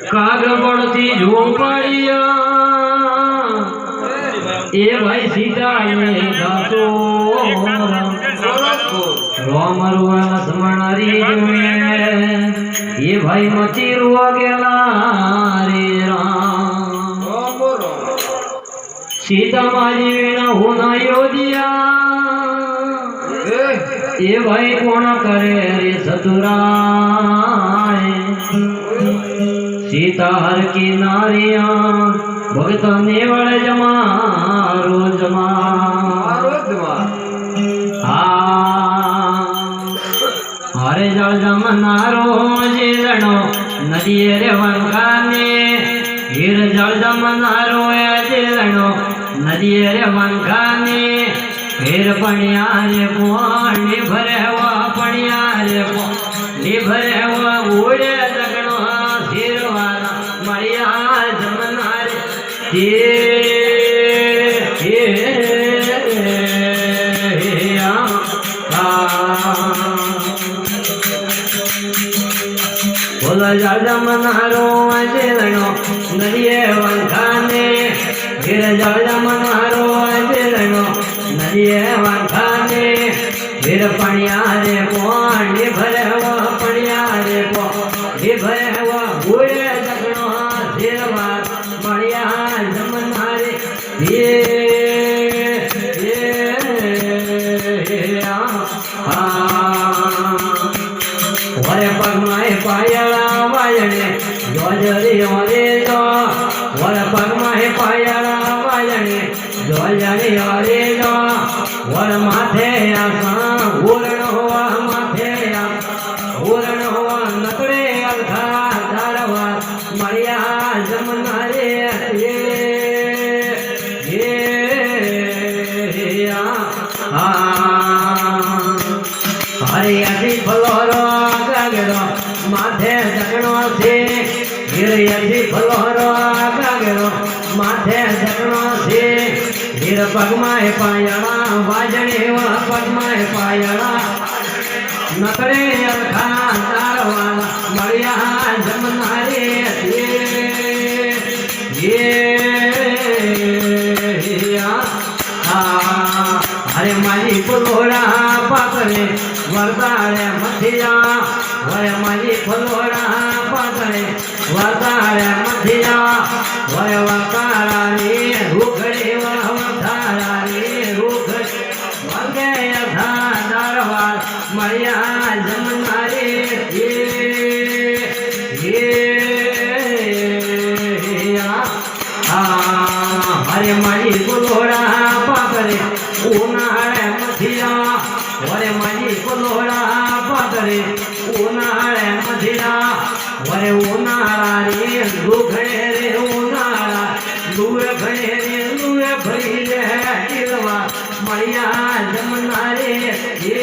કાગળથી ઝોપડિયા એ ભાઈ સીતા ગાતો રોમ રૂવા લક્ષ્મણ એ ભાઈ મચી રૂવા ગેલા રે રામ સીતા મારી વીણા હું અયોધ્યા એ ભાઈ કોણ કરે રે સતુરાય સીતા હર કી નારિયા ભગત ને વળ જમારો જમારો હરે જળ જમનારો જીરણો નદીએ રે વંકાને હીર જળ જમનારો જીરણો નદીએ રે વંકાને હીર પણ્યા રે પોણી ભરેવા પણ્યા રે પોણી ભરેવા ઉડે જગણો શિરવાના મળ્યા જમનારે બોલો જમનારો જીરણો નદીએ વંખાને હીર જળ જમનારો જીરણો નદીએ વંખાને હીર પણ્યા રે પોણી ભરેવા પણ્યા રે પોણી ભરેવા ઉડે જગણો શિરવા મળ્યા જમનારે વરે પગમાં પાયળા વાયણે જોજરી હરે જો વરે પગમાં પાયળા વાયણે જોજરી હરે જો વર માથે આસા ઉરણ હોવા માથે ઉરણ હોવા નકળે અલખા ધારવા મળ્યા જમનારે હરિયાથી ફલોરો ગાગડો માથે જગણો છે હિરયાથી ફલોરો ગાગડો માથે જગણો છે હીર પગમાં પાયળા વાજણે પગમાં પાયળા નકળે અલખા તારવાળા મળ્યા જમનારે હરે મારી ફલોડા પાકડે વરદાળે મથિયા વરે મારી ફલોડા પાકડે વરદાળે મથિયા વરે વકાળા રે રૂખડે વધાળા રે રૂખડે વગે અધા દારવા મળ્યા જમનારે હરે મારી ફલોડા પાકડે ઉનાળે મથિયા વરે મારી ફલોડા પાકડે ઉનાળે મથિયા વરે ઉનાળા રે રૂખડે રે ઉનાળા દૂર ઘડે રે દૂર ભરી રે ટીલવા મળ્યા જમનારે હે